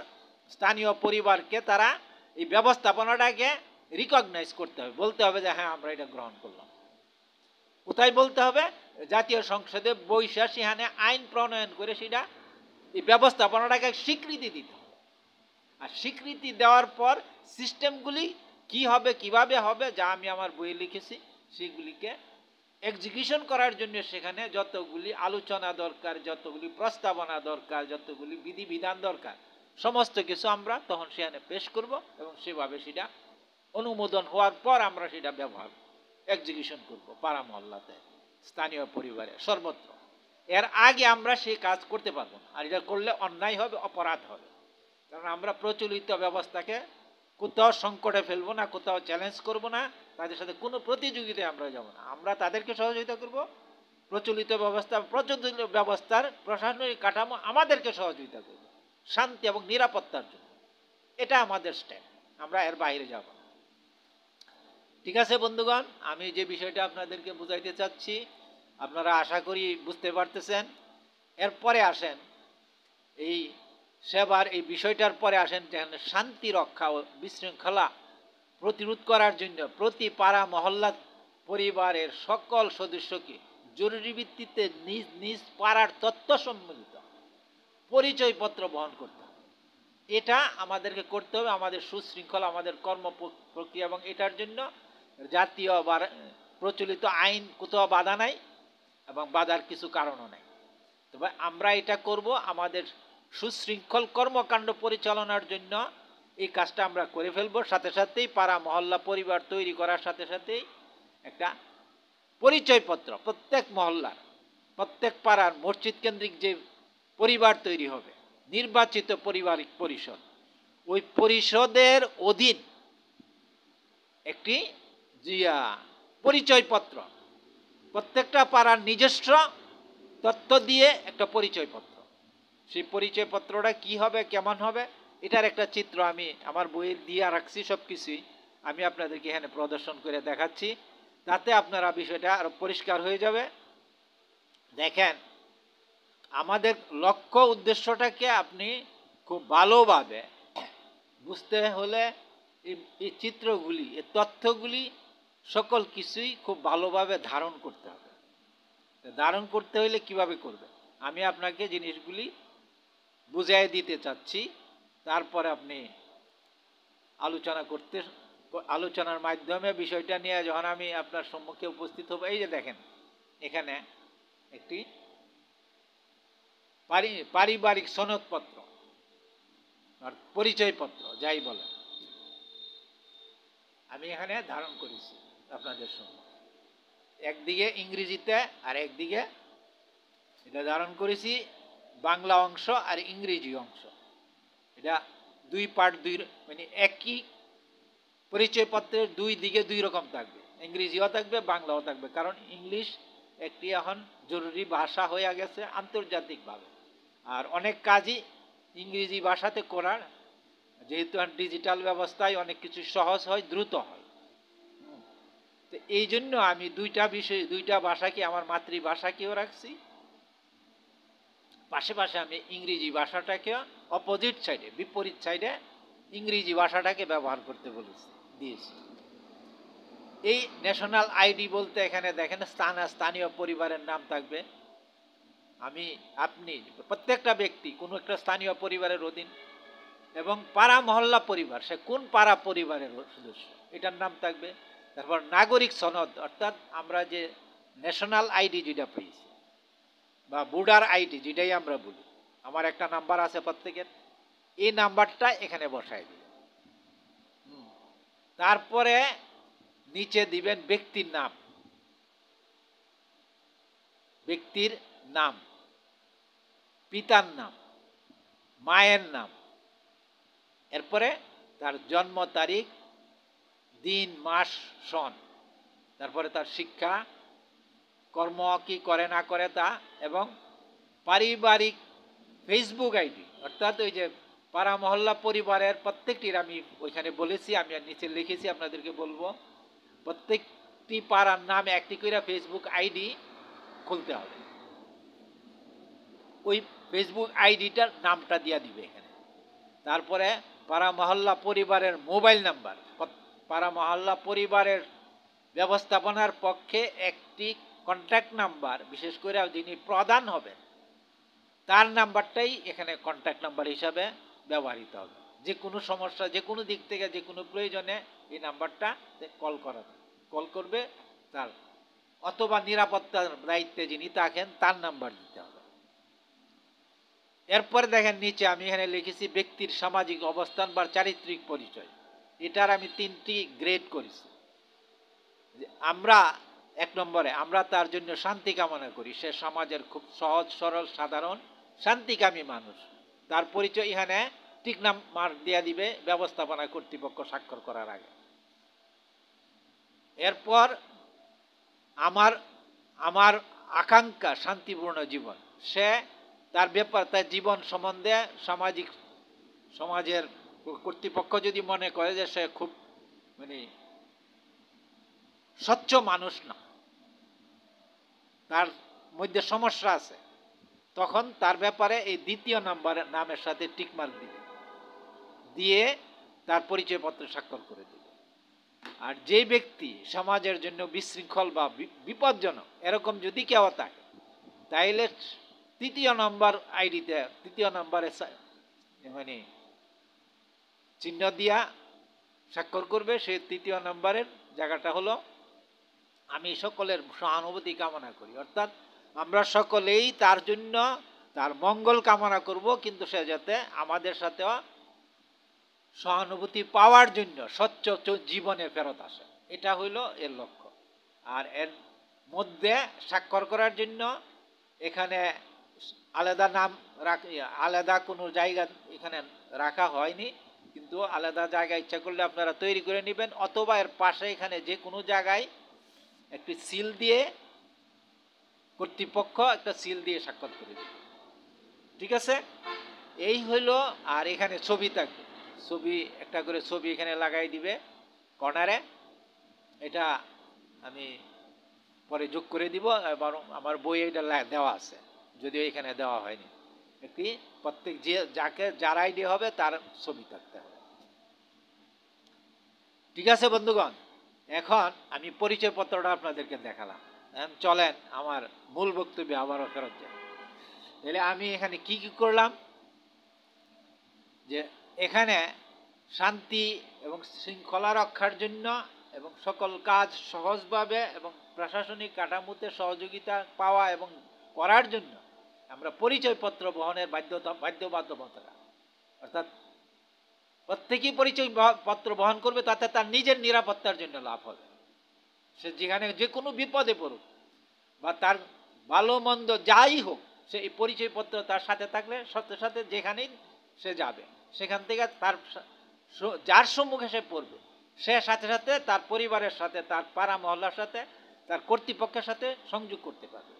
স্থানীয় পরিবারকে তারা এই ব্যবস্থাপনাটাকে রিকগনাইজ করতে হবে, বলতে হবে যে হ্যাঁ আমরা এটা গ্রহণ করলাম। কোথায় বলতে হবে? জাতীয় সংসদে বৈশা সেখানে আইন প্রণয়ন করে সেটা এই ব্যবস্থাপনাটাকে স্বীকৃতি দিতে হবে। আর স্বীকৃতি দেওয়ার পর সিস্টেমগুলি কি হবে, কিভাবে হবে, যা আমি আমার বইয়ে লিখেছি সেগুলিকে এক্সিকিউশন করার জন্য সেখানে যতগুলি আলোচনা দরকার, যতগুলি প্রস্তাবনা দরকার, যতগুলি বিধিবিধান দরকার, সমস্ত কিছু আমরা তখন সেখানে পেশ করব এবং সেভাবে সেটা অনুমোদন হওয়ার পর আমরা সেটা ব্যবহার এক্সিকিউশন করব পাড়া মহল্লাতে, স্থানীয় পরিবারে, সর্বত্র। এর আগে আমরা সেই কাজ করতে পারবো না। আর এটা করলে অন্যায় হবে, অপরাধ হবে। কারণ আমরা প্রচলিত ব্যবস্থাকে কোথাও সংকটে ফেলবো না, কোথাও চ্যালেঞ্জ করব না, তাদের সাথে কোনো প্রতিযোগিতায় আমরা যাব না। আমরা তাদেরকে সহযোগিতা করব, প্রচলিত ব্যবস্থার প্রশাসনিক কাঠামো আমাদেরকে সহযোগিতা করবে শান্তি এবং নিরাপত্তার জন্য। এটা আমাদের স্ট্যান্ড, আমরা এর বাইরে যাব না। ঠিক আছে বন্ধুগণ, আমি যে বিষয়টা আপনাদেরকে বুঝাইতে চাচ্ছি আপনারা আশা করি বুঝতে পারতেছেন। এরপরে আসেন এই সেবার এই বিষয়টার পরে আসেন যেখানে শান্তি রক্ষা ও বিশৃঙ্খলা প্রতিরোধ করার জন্য প্রতি পাড়া মহল্লা পরিবারের সকল সদস্যকে জরুরি ভিত্তিতে নিজ নিজ পাড়ার তথ্য সম্মিলিত পরিচয়পত্র বহন করতে হবে। এটা আমাদেরকে করতে হবে, আমাদের সুশৃঙ্খলা, আমাদের কর্ম প্রক্রিয়া, এবং এটার জন্য জাতীয় বা প্রচলিত আইন কোথাও বাধা নাই এবং বাধার কিছু কারণও নাই। তবে আমরা এটা করব আমাদের সুশৃঙ্খল কর্মকাণ্ড পরিচালনার জন্য। এই কাজটা আমরা করে ফেলবো। সাথে সাথেই পাড়া মহল্লা পরিবার তৈরি করার সাথে সাথেই একটা পরিচয়পত্র প্রত্যেক মহল্লার, প্রত্যেক পাড়ার মসজিদ কেন্দ্রিক যে পরিবার তৈরি হবে, নির্বাচিত পারিবারিক পরিষদ, ওই পরিষদের অধীন একটি পরিচয়পত্র, প্রত্যেকটা পাড়ার নিজস্ব তথ্য দিয়ে একটা পরিচয়পত্র। সেই পরিচয়পত্রটা কি হবে, কেমন হবে, এটার একটা চিত্র আমি আমার বইয়ে দিয়ে রাখছি। সব কিছুই আমি আপনাদেরকে এখানে প্রদর্শন করে দেখাচ্ছি, তাতে আপনারা বিষয়টা আরো পরিষ্কার হয়ে যাবে। দেখেন, আমাদের লক্ষ্য উদ্দেশ্যটাকে আপনি খুব ভালোভাবে বুঝতে হলে এই চিত্রগুলি, এই তথ্যগুলি সকল কিছুই খুব ভালোভাবে ধারণ করতে হবে। ধারণ করতে হলে কিভাবে করবে আমি আপনাকে জিনিসগুলি বুঝাই দিতে চাচ্ছি, তারপরে আপনি আলোচনার মাধ্যমে বিষয়টা নিয়ে যখন আমি আপনার সম্মুখে উপস্থিত হব। এই যে দেখেন, এখানে একটি পারিবারিক সনদপত্র আর পরিচয়পত্র যাই বলেন, আমি এখানে ধারণ করেছি আপনাদের সম্মুখে। একদিকে ইংরেজিতে আর একদিকে এটা ধারণ করেছি বাংলা অংশ আর ইংরেজি অংশ। এটা দুই পার্ট, মানে একই পরিচয়পত্রের দুই দিকে দুই রকম থাকবে, ইংরেজিও থাকবে বাংলাও থাকবে, কারণ ইংলিশ একটি এখন জরুরি ভাষা হয়ে গেছে আন্তর্জাতিকভাবে। আর অনেক কাজই ইংরেজি ভাষাতে করার, যেহেতু ডিজিটাল ব্যবস্থায় অনেক কিছু সহজ হয়, দ্রুত হয়। তো এই জন্য আমি দুইটা ভাষাকে, আমার মাতৃভাষাকেও রাখছি, পাশে আমি ইংরেজি ভাষাটাকে অপোজিট সাইডে, বিপরীত সাইডে ইংরেজি ভাষাটাকে ব্যবহার করতে বলেছি, দিয়েছি। এই ন্যাশনাল আইডি বলতে এখানে দেখেন স্থানীয় পরিবারের নাম থাকবে। আপনি প্রত্যেকটা ব্যক্তি কোনো একটা স্থানীয় পরিবারের অধীন, এবং পাড়া মহল্লা পরিবার, সে কোন পাড়া পরিবারের সদস্য এটার নাম থাকবে। তারপর নাগরিক সনদ, অর্থাৎ আমরা যে ন্যাশনাল আইডি যেটা পেয়েছি বা ভোটার আইডি যেটাই আমরা বলি, আমার একটা নাম্বার আছে প্রত্যেকের, এই নাম্বারটা এখানে বসাই দিবেন। তারপরে নিচে দিবেন ব্যক্তির নাম, পিতার নাম, মায়ের নাম, এরপরে তার জন্ম তারিখ, দিন, মাস, সন, তারপরে তার শিক্ষা, কর্ম কি করে না করে তা, এবং পারিবারিক ফেসবুক আইডি, অর্থাৎ ওই যে পাড়া মহল্লা পরিবারের প্রত্যেকটির, আমি ওইখানে বলেছি, আমি নিচে লিখেছি, আপনাদেরকে বলবো, প্রত্যেকটি পাড়ার নাম একটি করে ফেসবুক আইডি খুলতে হবে। ওই ফেসবুক আইডিটার নামটা দিয়ে দিবে এখানে। তারপরে পাড়া মহল্লা পরিবারের মোবাইল নাম্বার, পাড়া মহল্লা পরিবারের ব্যবস্থাপনার পক্ষে একটি কন্ট্যাক্ট নাম্বার, বিশেষ করে যিনি প্রধান হবেন তার নাম্বারটাই এখানে কন্ট্যাক্ট নাম্বার হিসাবে ব্যবহৃত হবে। যে কোনো সমস্যা, যে কোনো দিক থেকে, যে কোনো প্রয়োজনে এই নাম্বারটা কল করবে তার, অথবা নিরাপত্তার দায়িত্বে যিনি থাকেন তার নাম্বার দিতে হবে। এরপরে দেখেন নিচে আমি এখানে লিখেছি ব্যক্তির সামাজিক অবস্থান বা চারিত্রিক পরিচয়। এটার আমি 3টি গ্রেড করেছি। আমরা 1 নম্বরে, আমরা তার জন্য শান্তি কামনা করি, সে সমাজের খুব সহজ সরল সাধারণ শান্তিকামী মানুষ, তার পরিচয় এখানে ঠিক নাম মার্ক দিয়ে দিবে ব্যবস্থাপনা কর্তৃপক্ষ স্বাক্ষর করার আগে। এরপর আমার আকাঙ্ক্ষা শান্তিপূর্ণ জীবন, সে তার ব্যাপার, তার জীবন সম্বন্ধে সমাজের কর্তৃপক্ষ যদি মনে করে যে সে খুব স্বচ্ছ মানুষ না, তার মধ্যে সমস্যা আছে, তখন তার ব্যাপারে এই 2য় নামের সাথে টিকমার্ক দিয়ে তার পরিচয়পত্র স্বাক্ষর করে দিবে। আর যে ব্যক্তি সমাজের জন্য বিশৃঙ্খল বা বিপজ্জনক এরকম যদি কেউ থাকে, তাইলে 3য় নম্বর আইডিতে 3য় নম্বরে চিহ্ন দিয়া স্বাক্ষর করবে। সেই 3য় নম্বরের জায়গাটা হলো আমি সকলের সহানুভূতি কামনা করি, অর্থাৎ আমরা সকলেই তার জন্য তার মঙ্গল কামনা করব, কিন্তু সে যাতে আমাদের সাথে সহানুভূতি পাওয়ার জন্য স্বচ্ছ জীবনে ফেরত আসে, এটা হইল এর লক্ষ্য। আর এর মধ্যে স্বাক্ষর করার জন্য এখানে আলাদা নাম আলাদা কোনো জায়গা এখানে রাখা হয়নি, কিন্তু আলাদা জায়গা ইচ্ছা করলে আপনারা তৈরি করে নেবেন, অথবা এর পাশে এখানে যে কোনো জায়গায় একটি সিল দিয়ে কর্তৃপক্ষ একটা সিল দিয়ে স্বাক্ষর করে দেবে। ঠিক আছে, এই হইল। আর এখানে ছবি থাকবে, ছবি একটা করে ছবি এখানে লাগাই দিবে কর্নারে, এটা আমি পরে যোগ করে দিব, এবং আমার বইয়ে এটা দেওয়া আছে, যদিও এখানে দেওয়া হয়নি। একটি প্রত্যেক যার আইডি হবে তার ছবি থাকতে হবে। ঠিক আছে বন্ধুগণ, এখন আমি পরিচয়পত্রটা আপনাদেরকে দেখালাম। চলেন আমার মূল বক্তব্যে আবারও ফেরত যাই। তাহলে আমি এখানে কি করলাম, যে এখানে শান্তি এবং শৃঙ্খলা রক্ষার জন্য এবং সকল কাজ সহজভাবে এবং প্রশাসনিক কাঠামোতে সহযোগিতা পাওয়া এবং করার জন্য আমরা পরিচয়পত্র বহনের বাধ্যবাধকতা, অর্থাৎ প্রত্যেকেই পরিচয়পত্র বহন করবে, তাতে তার নিজের নিরাপত্তার জন্য লাভ হবে। সে যেখানে যে কোনো বিপদে পড়ুক বা তার ভালো মন্দ যাই হোক, সে এই পরিচয়পত্র তার সাথে থাকলে সাথে সাথে যেখানেই সে যাবে সেখান থেকে তার যার সম্মুখে সে পড়বে সে সাথে সাথে তার পরিবারের সাথে, তার পাড়া মহল্লার সাথে, তার কর্তৃপক্ষের সাথে সংযোগ করতে পারবে।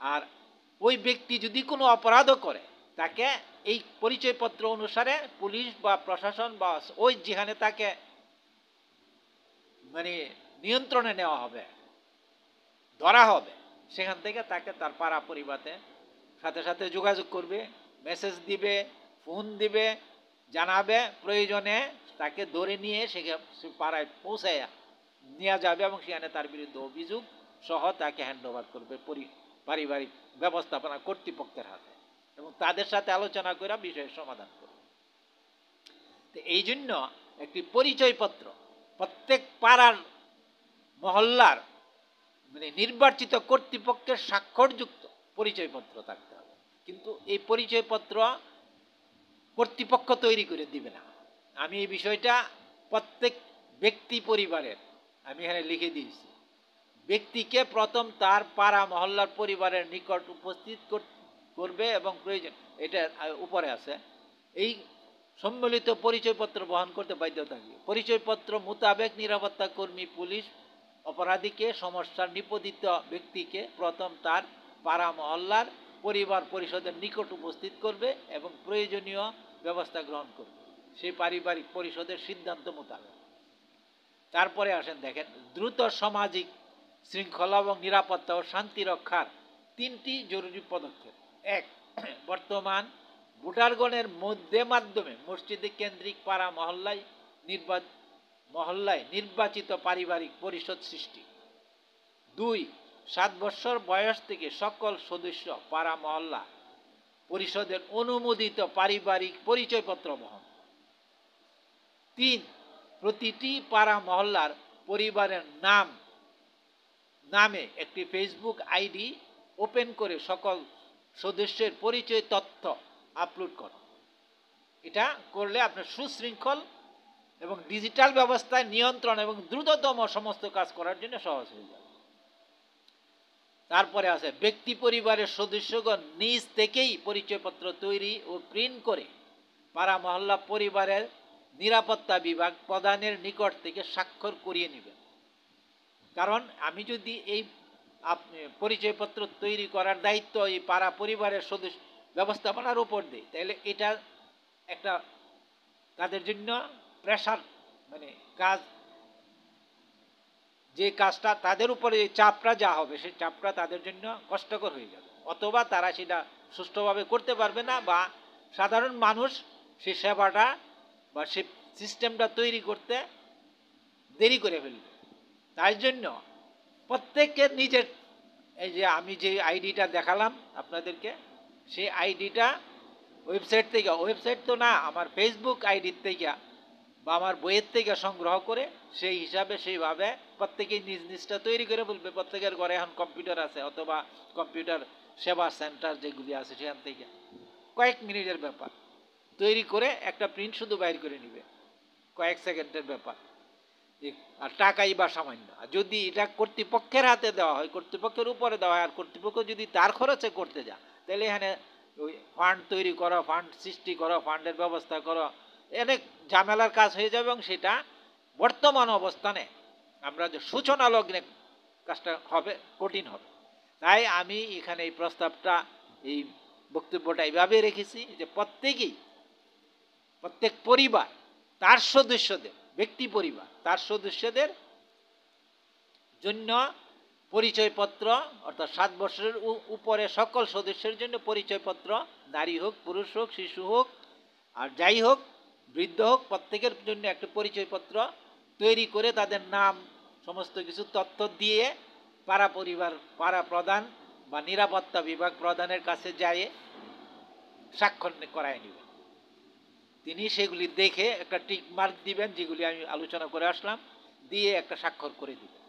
আর ওই ব্যক্তি যদি কোনো অপরাধও করে, তাকে এই পরিচয়পত্র অনুসারে পুলিশ বা প্রশাসন বা ওই যেখানে তাকে মানে নিয়ন্ত্রণে নেওয়া হবে, ধরা হবে, সেখান থেকে তাকে তার পাড়া পরিবারে সাথে সাথে যোগাযোগ করবে, মেসেজ দিবে, ফোন দিবে, জানাবে, প্রয়োজনে তাকে ধরে নিয়ে সে পাড়ায় পৌঁছাইয়া নেওয়া যাবে এবং সেখানে তার বিরুদ্ধে অভিযোগ সহ তাকে হ্যান্ডওভার করবে পারিবারিক ব্যবস্থাপনা কর্তৃপক্ষের হাতে এবং তাদের সাথে আলোচনা করে বিষয়ের সমাধান করবে। তো এই জন্য একটি পরিচয়পত্র প্রত্যেক পাড়ার মহল্লার মানে নির্বাচিত কর্তৃপক্ষের স্বাক্ষরযুক্ত পরিচয়পত্র থাকতে হবে। কিন্তু এই পরিচয়পত্র কর্তৃপক্ষ তৈরি করে দিবে না। আমি এই বিষয়টা প্রত্যেক ব্যক্তি পরিবারের আমি এখানে লিখে দিয়েছি। ব্যক্তিকে প্রথম তার পাড়া মহল্লার পরিবারের নিকট উপস্থিত করবে এবং প্রয়োজন, এটা উপরে আছে, এই সম্মিলিত পরিচয়পত্র বহন করতে বাধ্য থাকবে। পরিচয়পত্র মোতাবেক নিরাপত্তা কর্মী, পুলিশ অপরাধীকে সমস্যার নিপতিত ব্যক্তিকে প্রথম তার পাড়া মহল্লার পরিবার পরিষদের নিকট উপস্থিত করবে এবং প্রয়োজনীয় ব্যবস্থা গ্রহণ করবে সেই পারিবারিক পরিষদের সিদ্ধান্ত মোতাবেক। তারপরে আসেন দেখেন, দ্রুত সামাজিক শৃঙ্খলা এবং নিরাপত্তা ও শান্তি রক্ষার 3টি জরুরি পদক্ষেপ। 1. বর্তমান ভোটারগণের মাধ্যমে মসজিদে কেন্দ্রিক পাড়া মহল্লায় নির্বাচিত পারিবারিক পরিষদ সৃষ্টি। 2. 7 বছর বয়স থেকে সকল সদস্য পাড়া মহল্লা পরিষদের অনুমোদিত পারিবারিক পরিচয়পত্র বহন। 3. প্রতিটি পাড়া মহল্লার পরিবারের নামে একটি ফেসবুক আইডি ওপেন করে সকল সদস্যের পরিচয় তথ্য আপলোড করো। এটা করলে আপনার সুশৃঙ্খল এবং ডিজিটাল ব্যবস্থায় নিয়ন্ত্রণ এবং দ্রুততম সমস্ত কাজ করার জন্য সহজ হয়ে যাবে। তারপরে আছে, ব্যক্তি পরিবারের সদস্যগণ নিজ থেকেই পরিচয়পত্র তৈরি ও প্রিন্ট করে পাড়া মহল্লা পরিবারের নিরাপত্তা বিভাগ প্রধানের নিকট থেকে স্বাক্ষর করিয়ে নেবেন। কারণ আমি যদি এই পরিচয়পত্র তৈরি করার দায়িত্ব এই পাড়া পরিবারের সদস্য ব্যবস্থাপনার উপর দিই, তাহলে এটা একটা তাদের জন্য প্রেশার, মানে কাজ, যে কাজটা তাদের উপরে চাপটা যা হবে সেই চাপটা তাদের জন্য কষ্টকর হয়ে যাবে, অথবা তারা সেটা সুষ্ঠুভাবে করতে পারবে না, বা সাধারণ মানুষ সেই সেবাটা বা সে সিস্টেমটা তৈরি করতে দেরি করে ফেলবে। তাই জন্য প্রত্যেকের নিজের, এই যে আমি যে আইডিটা দেখালাম আপনাদেরকে, সেই আইডিটা ওয়েবসাইট তো না, আমার ফেসবুক আইডির থেকে বা আমার বইয়ের থেকে সংগ্রহ করে সেই হিসাবে সেইভাবে প্রত্যেকেই নিজ নিজটা তৈরি করে বলবে। প্রত্যেকের ঘরে এখন কম্পিউটার আছে, অথবা কম্পিউটার সেবা সেন্টার যেগুলি আছে সেখান থেকে কয়েক মিনিটের ব্যাপার তৈরি করে একটা প্রিন্ট শুধু বাইর করে নিবে, কয়েক সেকেন্ডের ব্যাপার, আর টাকাই বা সামান্য। আর যদি এটা কর্তৃপক্ষের হাতে দেওয়া হয়, কর্তৃপক্ষের উপরে দেওয়া হয়, আর কর্তৃপক্ষ যদি তার খরচে করতে যায়, তাহলে এখানে ওই ফান্ড তৈরি করো, ফান্ড সৃষ্টি করো, ফান্ডের ব্যবস্থা করো, অনেক ঝামেলার কাজ হয়ে যাবে এবং সেটা বর্তমান অবস্থানে আমরা যে সূচনা লগ্নে কাজটা হবে কঠিন হবে। তাই আমি এখানে এই প্রস্তাবটা, এই বক্তব্যটা এইভাবে রেখেছি যে প্রত্যেক পরিবার তার সদস্যদের, ব্যক্তি পরিবার তার সদস্যদের জন্য পরিচয়পত্র, অর্থাৎ 7 বছরের উপরে সকল সদস্যের জন্য পরিচয়পত্র, নারী হোক, পুরুষ হোক, শিশু হোক, আর যাই হোক, বৃদ্ধ হোক, প্রত্যেকের জন্য একটা পরিচয়পত্র তৈরি করে তাদের নাম সমস্ত কিছু তথ্য দিয়ে পাড়া প্রধান বা নিরাপত্তা বিভাগ প্রধানের কাছে যায় স্বাক্ষর করায় নেবেন। তিনি সেগুলি দেখে একটা টিক মার্ক দিবেন, যেগুলি আমি আলোচনা করে আসলাম, দিয়ে একটা স্বাক্ষর করে দিবেন।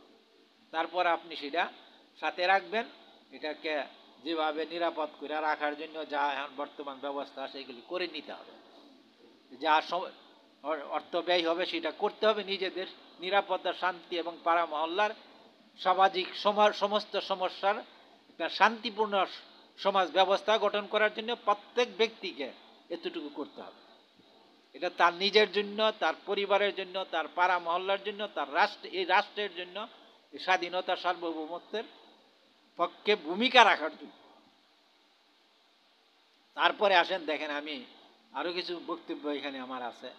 তারপর আপনি সেটা সাথে রাখবেন। এটাকে যেভাবে নিরাপদ করে রাখার জন্য যা এখন বর্তমান ব্যবস্থা সেগুলি করে নিতে হবে, যা অর্থ ব্যয় হবে সেটা করতে হবে। নিজেদের নিরাপত্তা, শান্তি এবং পাড়া মহল্লার সামাজিক সমস্ত সমস্যার একটা শান্তিপূর্ণ সমাজ ব্যবস্থা গঠন করার জন্য প্রত্যেক ব্যক্তিকে এতটুকু করতে হবে। এটা তার নিজের জন্য, তার পরিবারের জন্য, তার পাড়া মহল্লার জন্য, তার এই রাষ্ট্রের জন্য, এই স্বাধীনতা সার্বভৌমত্বের পক্ষে ভূমিকা রাখার জন্য। তারপরে আসেন দেখেন, আমি আরও কিছু বক্তব্য এখানে আমার আছে,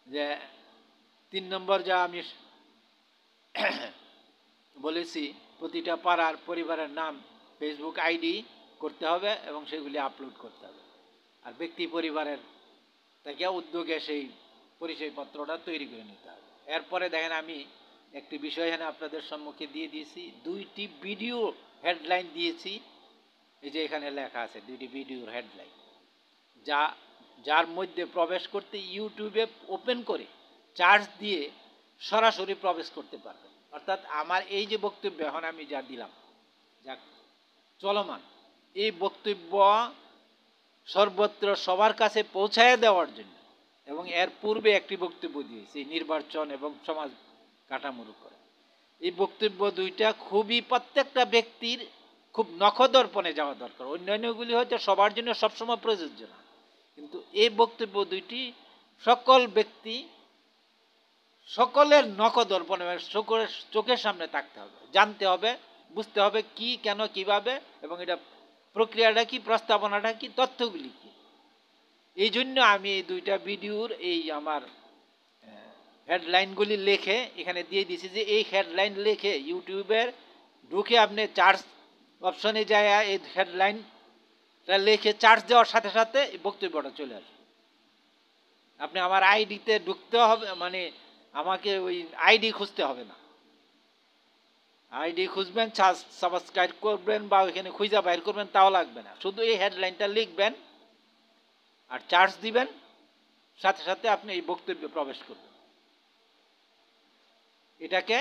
যে 3 নম্বর যা আমি বলেছি, প্রতিটা পাড়ার পরিবারের নাম ফেসবুক আইডি করতে হবে এবং সেগুলি আপলোড করতে হবে। আর ব্যক্তি পরিবারের থেকে উদ্যোগে সেই পরিচয়পত্রটা তৈরি করে নিতে হবে। এরপরে দেখেন, আমি একটি বিষয় এখানে আপনাদের সম্মুখে দিয়ে দিয়েছি, 2টি ভিডিও হেডলাইন দিয়েছি। এই যে এখানে লেখা আছে 2টি ভিডিওর হেডলাইন, যার মধ্যে প্রবেশ করতে ইউটিউবে ওপেন করে চার্জ দিয়ে সরাসরি প্রবেশ করতে পারবেন। অর্থাৎ আমার এই যে বক্তব্য এখন আমি যা দিলাম, যা চলমান, এই বক্তব্য সর্বত্র সবার কাছে পৌঁছায় দেওয়ার জন্য, এবং এর পূর্বে একটি বক্তব্য দিয়েছি নির্বাচন এবং সমাজ কাঠামোর উপরে। এই বক্তব্য দুইটা খুবই প্রত্যেকটা ব্যক্তির খুব নখদর্পণে যাওয়া দরকার। অন্যান্যগুলি হয়তো সবার জন্য সবসময় প্রযোজ্য না, কিন্তু এই বক্তব্য দুইটি সকল ব্যক্তি, সকলের নখদর্পণে, সকলের চোখের সামনে থাকতে হবে, জানতে হবে, বুঝতে হবে কি, কেন, কিভাবে, এবং এটা প্রক্রিয়াটা কি, প্রস্তাবনাটা কি, তথ্যগুলি কি। এই জন্য আমি এই 2টা ভিডিওর এই আমার হেডলাইনগুলি লিখে এখানে দিয়ে দিয়েছি, যে এই হেডলাইন লিখে ইউটিউবের ঢুকে আপনি চার্জ অপশনে যায়, এই হেডলাইনটা লিখে চার্জ দেওয়ার সাথে সাথে এই বক্তব্যটা চলে আসবে। আপনি আমার আইডিতে ঢুকতে হবে, মানে আমাকে ওই আইডি খুঁজতে হবে না। আইডি খুঁজবেন, সাবস্ক্রাইব করবেন বা ওইখানে খুঁজে বাইর করবেন, তাও লাগবে না। শুধু এই হেডলাইনটা লিখবেন আর চার্জ দিবেন, সাথে সাথে আপনি এই বক্তব্যে প্রবেশ করবেন। এটাকে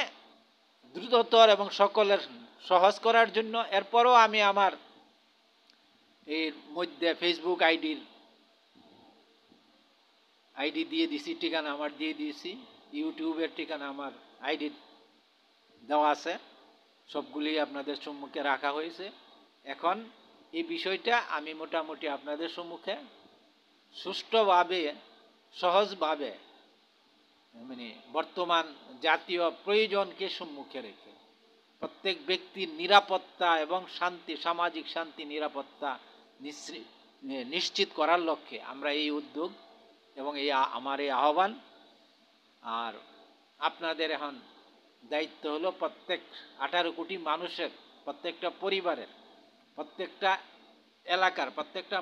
দ্রুততর এবং সকলের সহজ করার জন্য এরপরও আমি আমার এর মধ্যে ফেসবুক আইডি দিয়ে দিছি, ঠিকানা আমার দিয়ে দিয়েছি, ইউটিউবের ঠিকানা আমার আইডি দেওয়া আছে, সবগুলি আপনাদের সম্মুখে রাখা হয়েছে। এখন এই বিষয়টা আমি মোটামুটি আপনাদের সম্মুখে সুষ্ঠুভাবে, সহজভাবে, মানে বর্তমান জাতীয় প্রয়োজনকে সম্মুখে রেখে প্রত্যেক ব্যক্তির নিরাপত্তা এবং শান্তি, সামাজিক শান্তি, নিরাপত্তা নিশ্চিত করার লক্ষ্যে আমরা এই উদ্যোগ এবং আমার এই আহ্বান। আর আপনাদের এখন দায়িত্ব হলো প্রত্যেক 18 কোটি মানুষের, প্রত্যেকটা পরিবারের, প্রত্যেকটা এলাকার, প্রত্যেকটা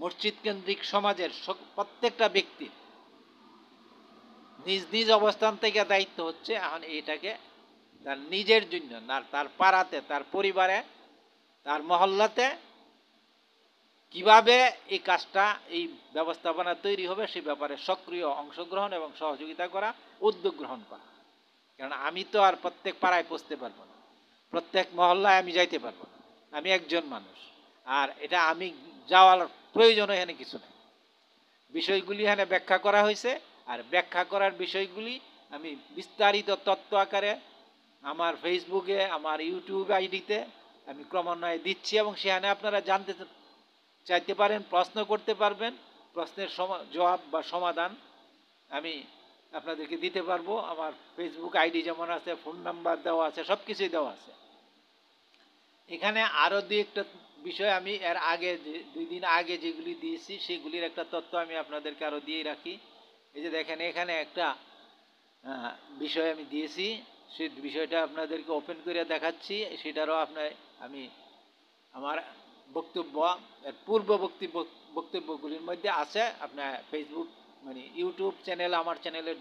মসজিদ কেন্দ্রিক সমাজের প্রত্যেকটা ব্যক্তির নিজ নিজ অবস্থান থেকে দায়িত্ব হচ্ছে এখন এটাকে তার নিজের জন্য না, তার পাড়াতে, তার পরিবারে, তার মহল্লাতে কিভাবে এই কাজটা, এই ব্যবস্থাপনা তৈরি হবে সে ব্যাপারে সক্রিয় অংশগ্রহণ এবং সহযোগিতা করা, উদ্যোগ গ্রহণ করা। কারণ আমি তো আর প্রত্যেক পাড়ায় পৌঁছতে পারবো না, প্রত্যেক মহল্লায় আমি যাইতে পারবো না, আমি একজন মানুষ। আর এটা আমি যাওয়ার প্রয়োজন এখানে কিছু নেই। বিষয়গুলি এখানে ব্যাখ্যা করা হয়েছে, আর ব্যাখ্যা করার বিষয়গুলি আমি বিস্তারিত তথ্য আকারে আমার ফেসবুকে, আমার ইউটিউব আইডিতে আমি ক্রমান্বয়ে দিচ্ছি, এবং সেখানে আপনারা জানতে চাইতে পারেন, প্রশ্ন করতে পারবেন। প্রশ্নের জবাব বা সমাধান আমি আপনাদেরকে দিতে পারবো। আমার ফেসবুক আইডি যেমন আছে, ফোন নাম্বার দেওয়া আছে, সব কিছুই দেওয়া আছে। এখানে আরও 2-1টা বিষয় আমি এর আগে 2 দিন আগে যেগুলি দিয়েছি সেগুলির একটা তথ্য আমি আপনাদেরকে আরও দিয়ে রাখি। এই যে দেখেন, এখানে একটা বিষয় আমি দিয়েছি, সেই বিষয়টা আপনাদেরকে ওপেন করে দেখাচ্ছি। সেটারও আমি আমার বক্তব্য, এর পূর্ব বক্তব্যগুলির মধ্যে আছে। আপনার ফেসবুক, মানে ইউটিউব চ্যানেল, আমার চ্যানেলে